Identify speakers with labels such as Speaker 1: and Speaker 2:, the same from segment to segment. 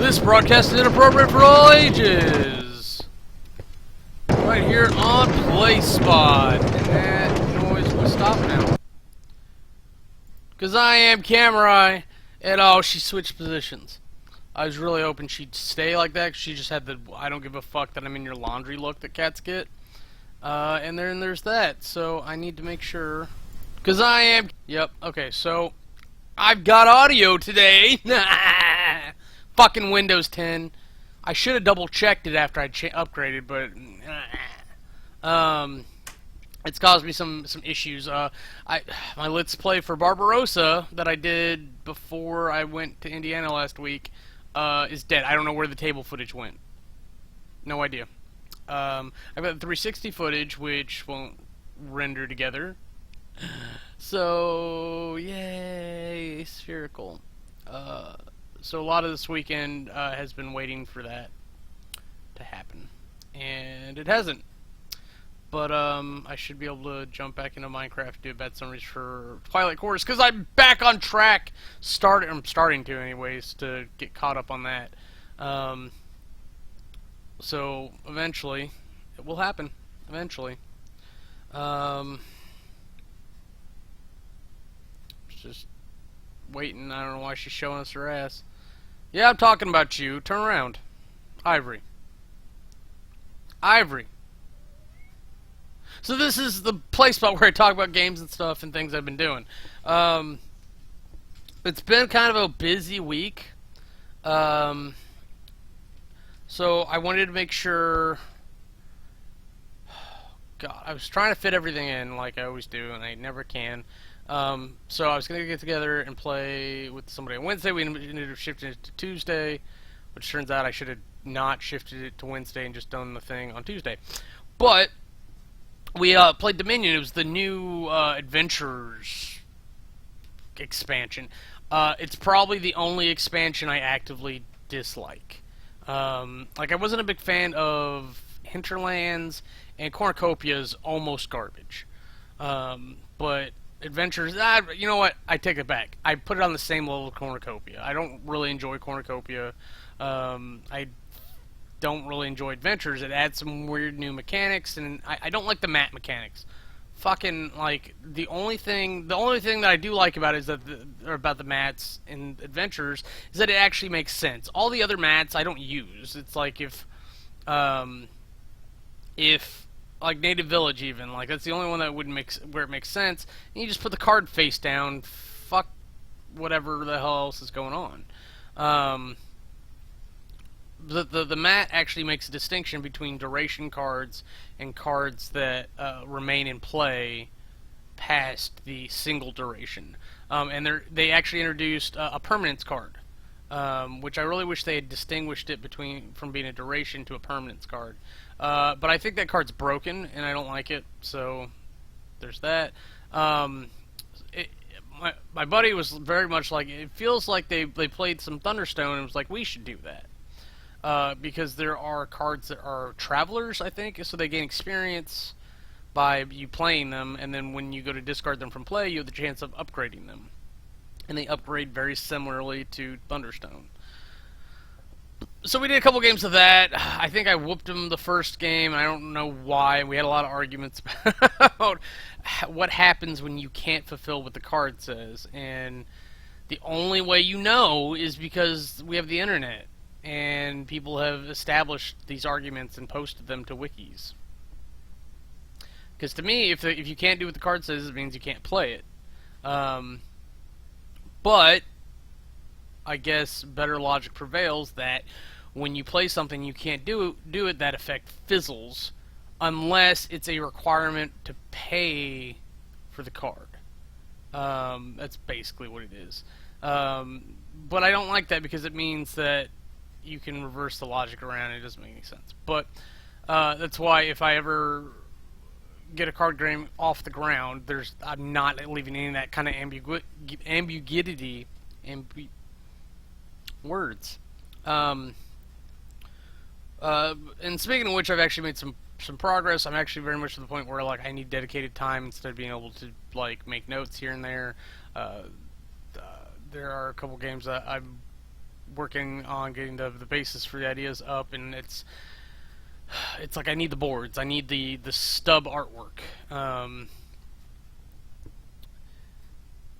Speaker 1: This broadcast is inappropriate for all ages. Right here on PlaySpot. And that noise will stop now. Because I am Kamurai. And oh, she switched positions. I was really hoping she'd stay like that. 'Cause she just had the I don't give a fuck that I'm in your laundry look that cats get. And then there's that. So I need to make sure. Because I am. Yep. Okay, so I've got audio today. Fucking Windows 10. I should have double checked it after I upgraded, but it's caused me some issues. My Let's Play for Barbarossa that I did before I went to Indiana last week is dead. I don't know where the table footage went. No idea. I've got the 360 footage, which won't render together. So yay, spherical. So a lot of this weekend has been waiting for that to happen, and it hasn't. But I should be able to jump back into Minecraft, do bad summaries for Twilight Course, because I'm back on track. I'm starting to, anyways, to get caught up on that. So eventually, it will happen. Eventually. Just waiting. I don't know why she's showing us her ass. Yeah, I'm talking about you. Turn around. Ivory. Ivory. So this is the play spot where I talk about games and stuff and things I've been doing. It's been kind of a busy week. So I wanted to make sure... God, I was trying to fit everything in like I always do, and I never can. So I was going to get together and play with somebody on Wednesday. We ended up shifting it to Tuesday, which turns out I should have not shifted it to Wednesday and just done the thing on Tuesday. But we played Dominion. It was the new Adventures expansion. It's probably the only expansion I actively dislike. Like, I wasn't a big fan of Hinterlands, and Cornucopia is almost garbage. But Adventures, you know what? I take it back. I put it on the same level as Cornucopia. I don't really enjoy Cornucopia. I don't really enjoy Adventures. It adds some weird new mechanics, and I don't like the map mechanics. Fucking, like, the only thing that I do like about it is that about the mats in Adventures is that it actually makes sense. All the other mats I don't use. It's like if like Native Village, even, like, that's the only one that wouldn't where it makes sense. And you just put the card face down. Fuck whatever the hell else is going on. The mat actually makes a distinction between duration cards and cards that remain in play past the single duration. And they actually introduced a permanence card, which I really wish they had distinguished it from being a duration to a permanence card. But I think that card's broken, and I don't like it, so there's that. My buddy was very much like, it feels like they played some Thunderstone and was like, we should do that. Because there are cards that are travelers, I think, so they gain experience by you playing them, and then when you go to discard them from play, you have the chance of upgrading them. And they upgrade very similarly to Thunderstone. So we did a couple games of that. I think I whooped him the first game. I don't know why. We had a lot of arguments about what happens when you can't fulfill what the card says. And the only way you know is because we have the internet. And people have established these arguments and posted them to wikis. Because to me, if you can't do what the card says, it means you can't play it. But I guess better logic prevails that when you play something you can't do it, that effect fizzles, unless it's a requirement to pay for the card. That's basically what it is. But I don't like that because it means that you can reverse the logic around. It doesn't make any sense. But that's why if I ever get a card game off the ground, I'm not leaving any of that kind of ambiguity. Words. And speaking of which, I've actually made some progress. I'm actually very much to the point where, like, I need dedicated time instead of being able to, like, make notes here and there. There are a couple games that I'm working on getting the basis for the ideas up, and it's like I need the boards, I need the stub artwork.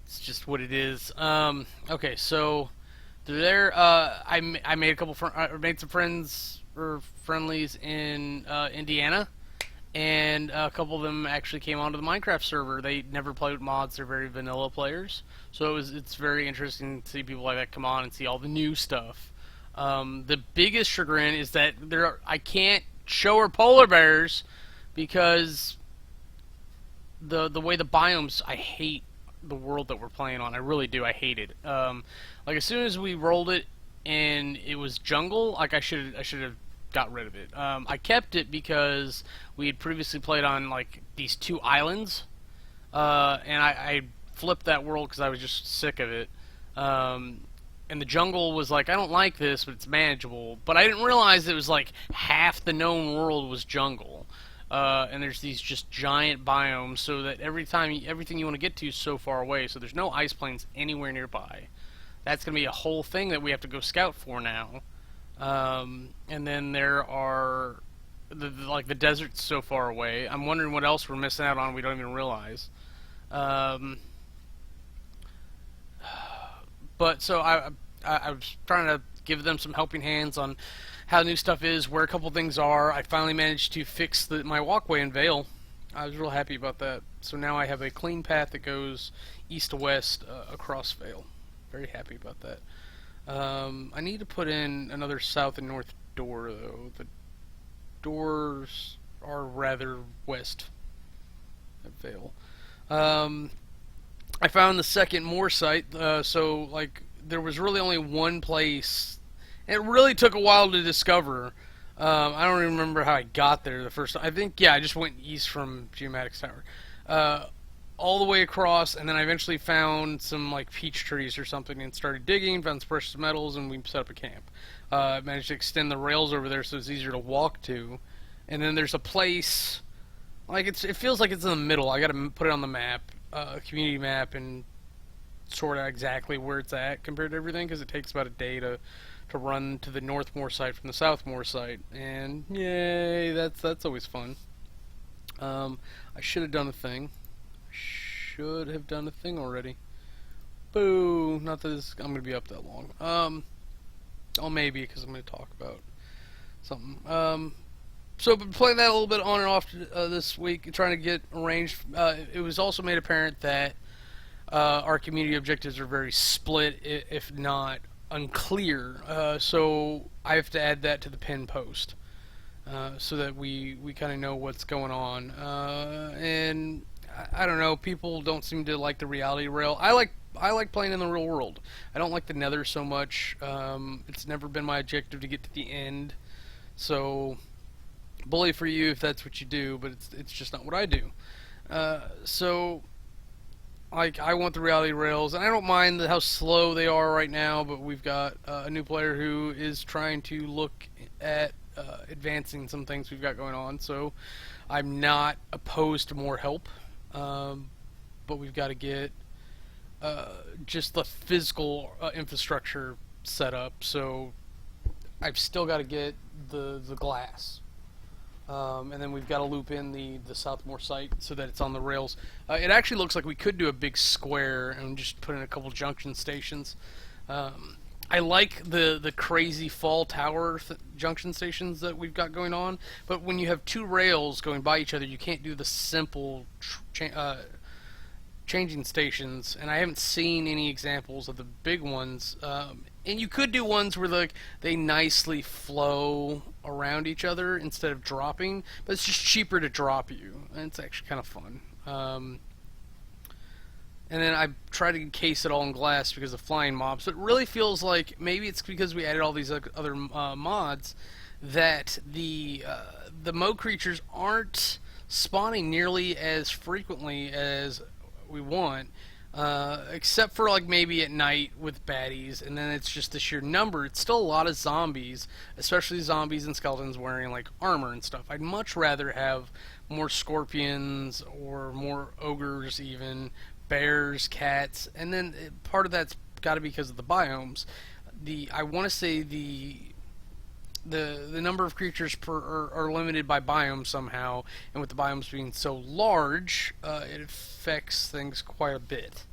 Speaker 1: It's just what it is. Okay, so there, I made a couple, made some friends or friendlies in Indiana, and a couple of them actually came onto the Minecraft server. They never played with mods; they're very vanilla players. So it's very interesting to see people like that come on and see all the new stuff. The biggest chagrin is that I can't show her polar bears because the way the biomes. I hate the world that we're playing on. I really do. I hate it. Like as soon as we rolled it and it was jungle, like I should have got rid of it. I kept it because we had previously played on like these two islands, and I flipped that world because I was just sick of it. And the jungle was like, I don't like this, but it's manageable. But I didn't realize it was like half the known world was jungle. And there's these just giant biomes, so that everything you want to get to is so far away. So there's no ice plains anywhere nearby. That's going to be a whole thing that we have to go scout for now. And then there are the desert's so far away. I'm wondering what else we're missing out on we don't even realize. But so I was trying to give them some helping hands on how new stuff is, where a couple things are. I finally managed to fix my walkway in Vale. I was real happy about that. So now I have a clean path that goes east to west across Vale. Very happy about that. I need to put in another south and north door, though. The doors are rather west at Vale. I found the second moor site, so like there was really only one place. It really took a while to discover. I don't even remember how I got there the first time. I think, yeah, I just went east from Geomatics Tower. All the way across, and then I eventually found some like peach trees or something and started digging, found some precious metals, and we set up a camp. Managed to extend the rails over there so it's easier to walk to. And then there's a place, like it feels like it's in the middle. I gotta put it on the map, community map, and sort out exactly where it's at compared to everything, because it takes about a day to run to the Northmoor site from the Southmoor site, and yay, that's always fun. I should have done a thing. Should have done a thing already. Boo! Not that I'm gonna be up that long. Oh, maybe because I'm gonna talk about something. So I've been playing that a little bit on and off this week, trying to get arranged. It was also made apparent that our community objectives are very split, if not unclear. So I have to add that to the pin post, so that we kind of know what's going on. And I don't know, people don't seem to like the reality rail. I like playing in the real world. I don't like the Nether so much. It's never been my objective to get to the end. So bully for you if that's what you do, but it's just not what I do. So like, I want the reality rails, and I don't mind how slow they are right now, but we've got a new player who is trying to look at advancing some things we've got going on, so I'm not opposed to more help, but we've got to get just the physical infrastructure set up, so I've still got to get the glass. And then we've got to loop in the Southmoor site so that it's on the rails. It actually looks like we could do a big square and just put in a couple junction stations. I like the crazy fall tower junction stations that we've got going on, but when you have two rails going by each other, you can't do the simple changing stations, and I haven't seen any examples of the big ones. And you could do ones where they nicely flow around each other instead of dropping, but it's just cheaper to drop you, and it's actually kind of fun. And then I try to encase it all in glass because of flying mobs. So it really feels like maybe it's because we added all these other mods that the Mo creatures aren't spawning nearly as frequently as we want. Except for like maybe at night with baddies, and then it's just the sheer number. It's still a lot of zombies, especially zombies and skeletons wearing like armor and stuff. I'd much rather have more scorpions or more ogres, even bears, cats, and then part of that's got to be because of the biomes. I want to say the number of creatures are limited by biome somehow, and with the biomes being so large, it affects things quite a bit.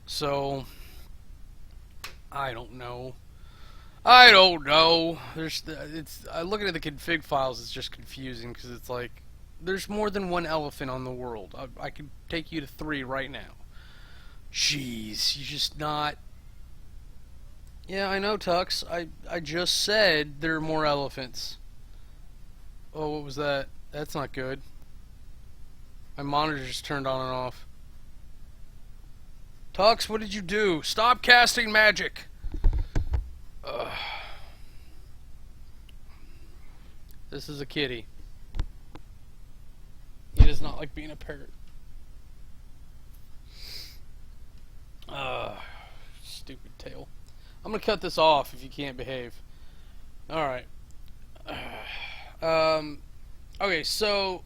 Speaker 1: So I don't know. I don't know. Looking at the config files is just confusing because it's like there's more than one elephant on the world. I could take you to 3 right now. Jeez, you just not. Yeah, I know, Tux. I just said there are more elephants. Oh, what was that? That's not good. My monitor just turned on and off. Tux, what did you do? Stop casting magic! Ugh. This is a kitty. He does not like being a parrot. Stupid tail. I'm gonna cut this off if you can't behave. Alright. Okay, so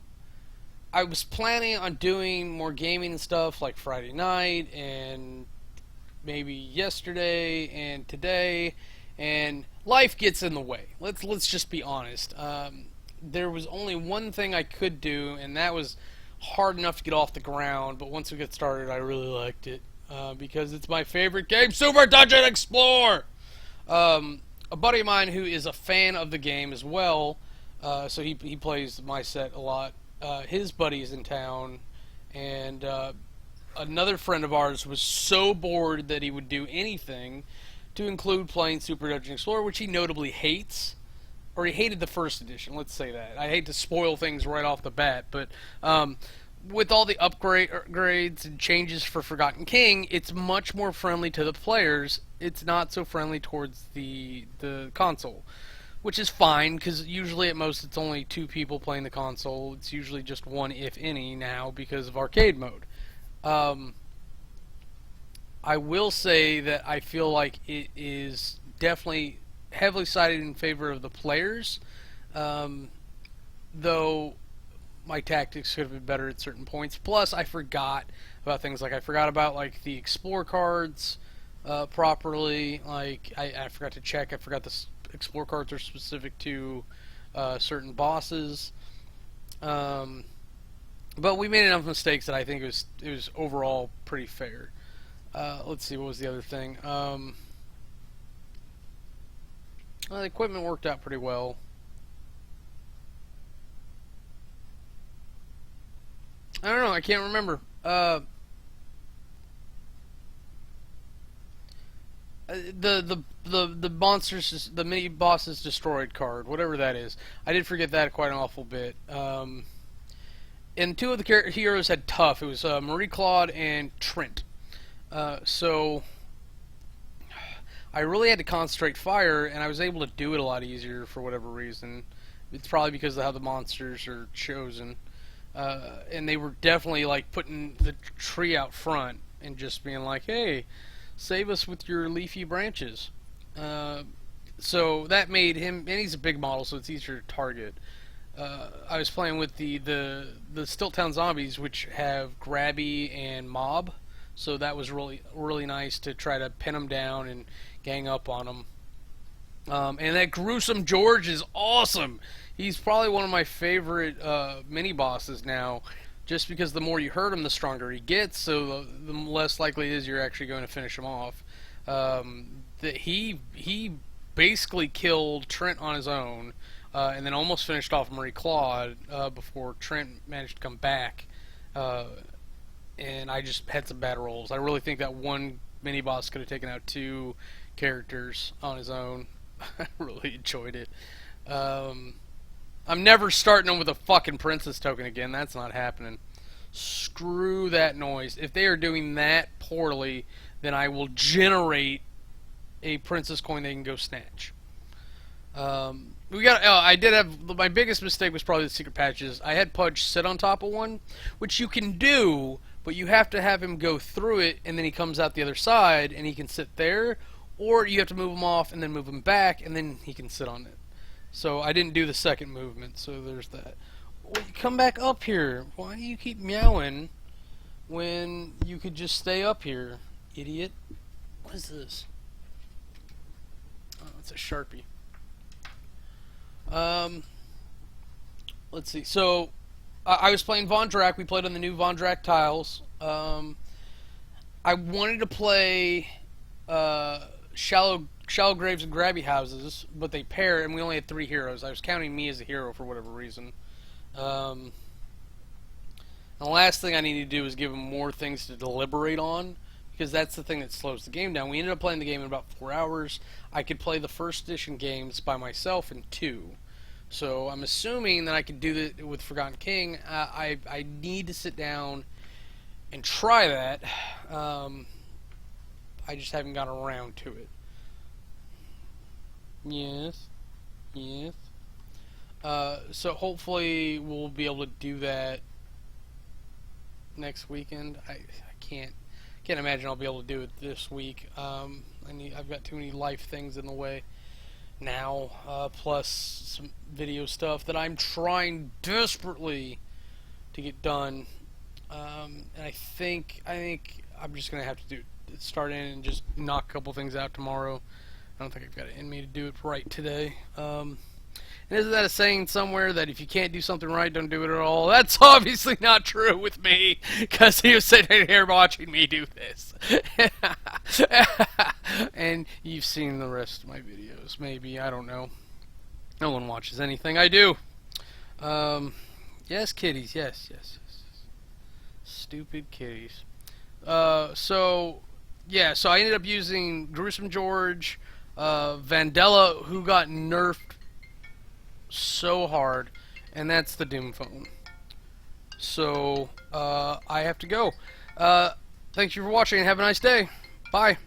Speaker 1: I was planning on doing more gaming and stuff like Friday night and maybe yesterday and today, and life gets in the way. Let's just be honest. There was only one thing I could do, and that was hard enough to get off the ground, but once we get started I really liked it. Because it's my favorite game, Super Dungeon Explorer! A buddy of mine who is a fan of the game as well, so he plays my set a lot, his buddy's in town, and another friend of ours was so bored that he would do anything to include playing Super Dungeon Explorer, which he notably hates. Or he hated the first edition, let's say that. I hate to spoil things right off the bat, but with all the upgrades and changes for Forgotten King, it's much more friendly to the players. It's not so friendly towards the console, which is fine, because usually at most it's only 2 people playing the console. It's usually just 1, if any, now because of arcade mode. I will say that I feel like it is definitely heavily sided in favor of the players, though my tactics could have been better at certain points. Plus, I forgot about things like like the Explore cards properly. Like I forgot to check. I forgot the Explore cards are specific to certain bosses. But we made enough mistakes that I think it was overall pretty fair. Let's see, what was the other thing? The equipment worked out pretty well. I don't know. I can't remember. The monsters, the mini bosses destroyed card, whatever that is. I did forget that quite an awful bit. And 2 of the heroes had tough. It was Marie Claude and Trent. So I really had to concentrate fire, and I was able to do it a lot easier for whatever reason. It's probably because of how the monsters are chosen. And they were definitely like putting the tree out front and just being like, hey, save us with your leafy branches. So that made him, and he's a big model, so it's easier to target. I was playing with the Stilt Town zombies, which have Grabby and Mob, so that was really nice to try to pin them down and gang up on them. And that Gruesome George is awesome. He's probably one of my favorite mini bosses now, just because the more you hurt him, the stronger he gets. So the less likely it is you're actually going to finish him off. He basically killed Trent on his own, and then almost finished off Marie Claude before Trent managed to come back. And I just had some bad rolls. I really think that one mini boss could have taken out 2 characters on his own. I really enjoyed it. I'm never starting them with a fucking princess token again. That's not happening. Screw that noise. If they are doing that poorly, then I will generate a princess coin they can go snatch. I did have, my biggest mistake was probably the secret patches. I had Pudge sit on top of one, which you can do, but you have to have him go through it, and then he comes out the other side, and he can sit there, or you have to move him off and then move him back, and then he can sit on it. So I didn't do the second movement, so there's that. Well, come back up here. Why do you keep meowing when you could just stay up here, idiot? What is this? It's a Sharpie. Let's see. So, I was playing Von Drack. We played on the new Von Drack tiles. I wanted to play Shallow Graves and Grabby Houses, but they pair, and we only had 3 heroes. I was counting me as a hero for whatever reason. And the last thing I need to do is give them more things to deliberate on, because that's the thing that slows the game down. We ended up playing the game in about 4 hours. I could play the first edition games by myself in 2. So I'm assuming that I could do it with Forgotten King. I need to sit down and try that. I just haven't gotten around to it. Yes. Yes. So hopefully we'll be able to do that next weekend. I can't imagine I'll be able to do it this week. I've got too many life things in the way now, plus some video stuff that I'm trying desperately to get done. And I think I'm just gonna have to start in and just knock a couple things out tomorrow. I don't think I've got it in me to do it right today. And isn't that a saying somewhere that if you can't do something right, don't do it at all? That's obviously not true with me, because he was sitting here watching me do this. And you've seen the rest of my videos, maybe, I don't know. No one watches anything I do. Yes, kitties, yes. Stupid kitties. So I ended up using Gruesome George, Vandella, who got nerfed so hard, and that's the Doom phone. So I have to go. Thank you for watching and have a nice day. Bye.